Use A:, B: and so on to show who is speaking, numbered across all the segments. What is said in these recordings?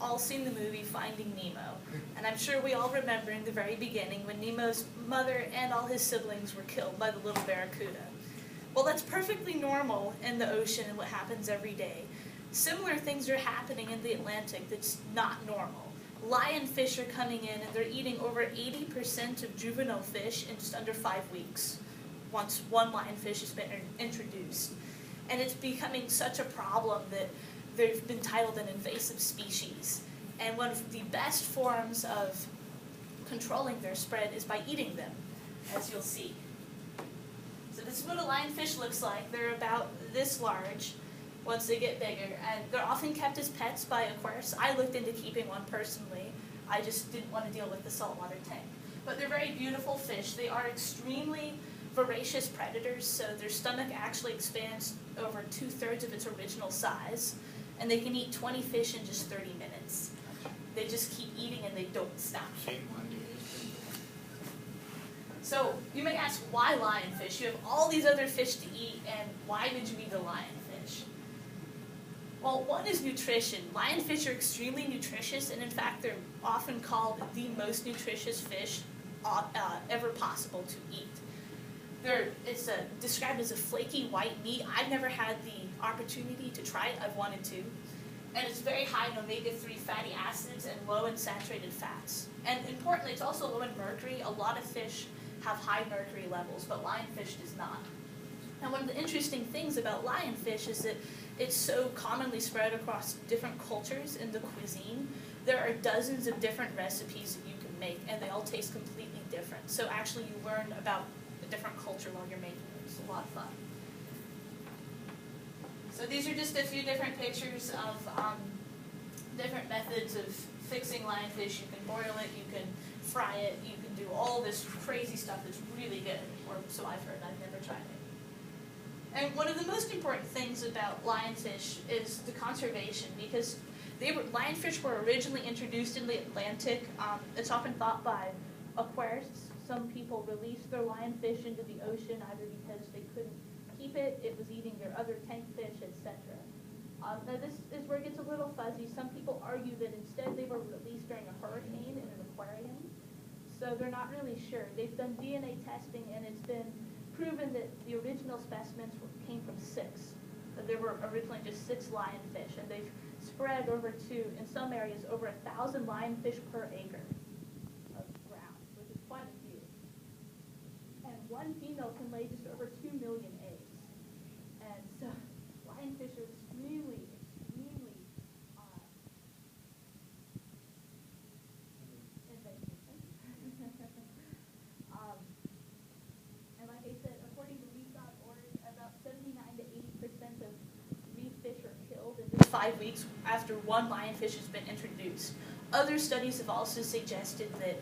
A: all seen the movie Finding Nemo, and I'm sure we all remember in the very beginning when Nemo's mother and all his siblings were killed by the little barracuda. Well, that's perfectly normal in the ocean and what happens every day. Similar things are happening in the Atlantic that's not normal. Lionfish are coming in and they're eating over 80% of juvenile fish in just under 5 weeks, once one lionfish has been introduced. And it's becoming such a problem that they've been titled an invasive species. And one of the best forms of controlling their spread is by eating them, as you'll see. So this is what a lionfish looks like. They're about this large once they get bigger, and they're often kept as pets by aquarists. I looked into keeping one personally. I just didn't want to deal with the saltwater tank. But they're very beautiful fish. They are extremely voracious predators, so their stomach actually expands over 2/3 of its original size, and they can eat 20 fish in just 30 minutes. They just keep eating and they don't stop. So you may ask, why lionfish? You have all these other fish to eat, and why did you eat a lionfish? Well, one is nutrition. Lionfish are extremely nutritious, and in fact, they're often called the most nutritious fish ever possible to eat. It's described as a flaky white meat. I've never had the opportunity to try it. I've wanted to. And it's very high in omega-3 fatty acids and low in saturated fats. And importantly, it's also low in mercury. A lot of fish have high mercury levels, but lionfish does not. Now, one of the interesting things about lionfish is that it's so commonly spread across different cultures in the cuisine. There are dozens of different recipes that you can make, and they all taste completely different. So actually, you learn about a different culture while you're making it. It's a lot of fun. So these are just a few different pictures of different methods of fixing lionfish. You can boil it, you can fry it, you can do all this crazy stuff that's really good, or so I've heard. I've never tried it. And one of the most important things about lionfish is the conservation, because lionfish were originally introduced in the Atlantic. It's often thought by aquarists. Some people released their lionfish into the ocean either because they couldn't keep it, it was eating their other tank fish, etc. Now this is where it gets a little fuzzy. Some people argue that instead they were released during a hurricane in an aquarium, so they're not really sure. They've done DNA testing, and it's been proven that the original specimens came from 6. That there were originally just 6 lionfish, and they've spread over to, in some areas, over 1,000 lionfish per acre of ground, which is quite a few. And one female can lay just over 2 million eggs. And so lionfish are extremely invasive. And like I said, according to reef.org, about 79 to 80% of reef fish are killed in just 5 weeks after one lionfish has been introduced. Other studies have also suggested that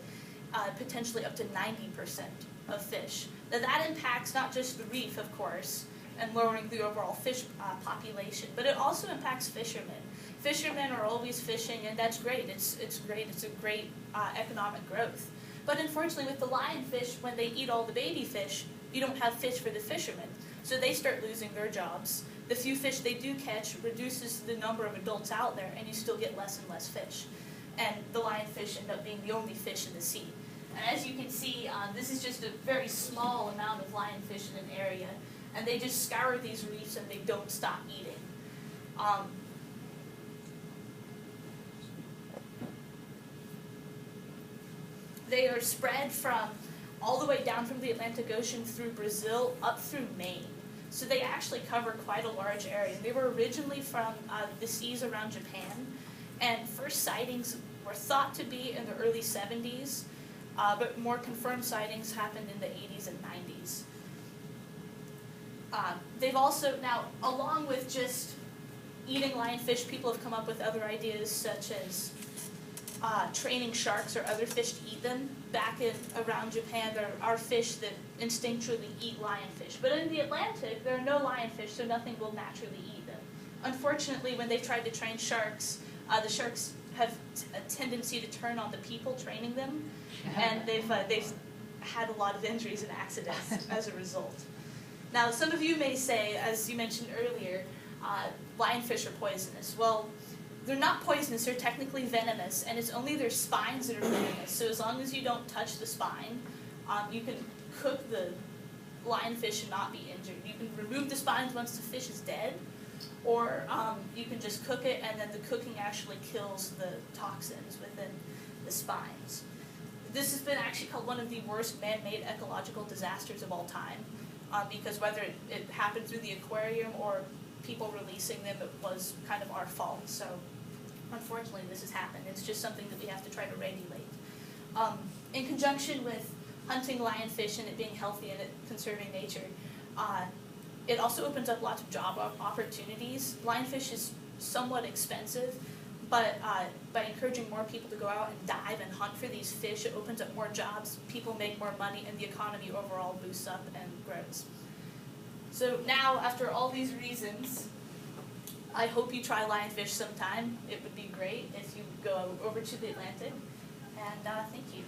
A: potentially up to 90% of fish. Now that impacts not just the reef, of course, and lowering the overall fish population, but it also impacts fishermen. Fishermen are always fishing, and that's great. It's great. It's a great economic growth. But unfortunately, with the lionfish, when they eat all the baby fish, you don't have fish for the fishermen. So they start losing their jobs. The few fish they do catch reduces the number of adults out there, and you still get less and less fish. And the lionfish end up being the only fish in the sea. And as you can see, this is just a very small amount of lionfish in an area, and they just scour these reefs and they don't stop eating. They are spread from all the way down from the Atlantic Ocean through Brazil up through Maine. So they actually cover quite a large area. They were originally from the seas around Japan, and first sightings were thought to be in the early 70s, but more confirmed sightings happened in the 80s and 90s. They've also, now, along with just eating lionfish, people have come up with other ideas such as training sharks or other fish to eat them. Back around Japan, there are fish that instinctually eat lionfish. But in the Atlantic, there are no lionfish, so nothing will naturally eat them. Unfortunately, when they've tried to train sharks, the sharks have a tendency to turn on the people training them, and they've had a lot of injuries and accidents as a result. Now, some of you may say, as you mentioned earlier, lionfish are poisonous. Well, they're not poisonous, they're technically venomous, and it's only their spines that are venomous. So as long as you don't touch the spine, you can cook the lionfish and not be injured. You can remove the spines once the fish is dead, or you can just cook it, and then the cooking actually kills the toxins within the spines. This has been actually called one of the worst man-made ecological disasters of all time, because whether it happened through the aquarium or people releasing them, it was kind of our fault. So unfortunately this has happened. It's just something that we have to try to regulate. In conjunction with hunting lionfish and it being healthy and it conserving nature, it also opens up lots of job opportunities. Lionfish is somewhat expensive, but by encouraging more people to go out and dive and hunt for these fish, it opens up more jobs, people make more money, and the economy overall boosts up and grows. So now, after all these reasons, I hope you try lionfish sometime. It would be great if you go over to the Atlantic, and thank you.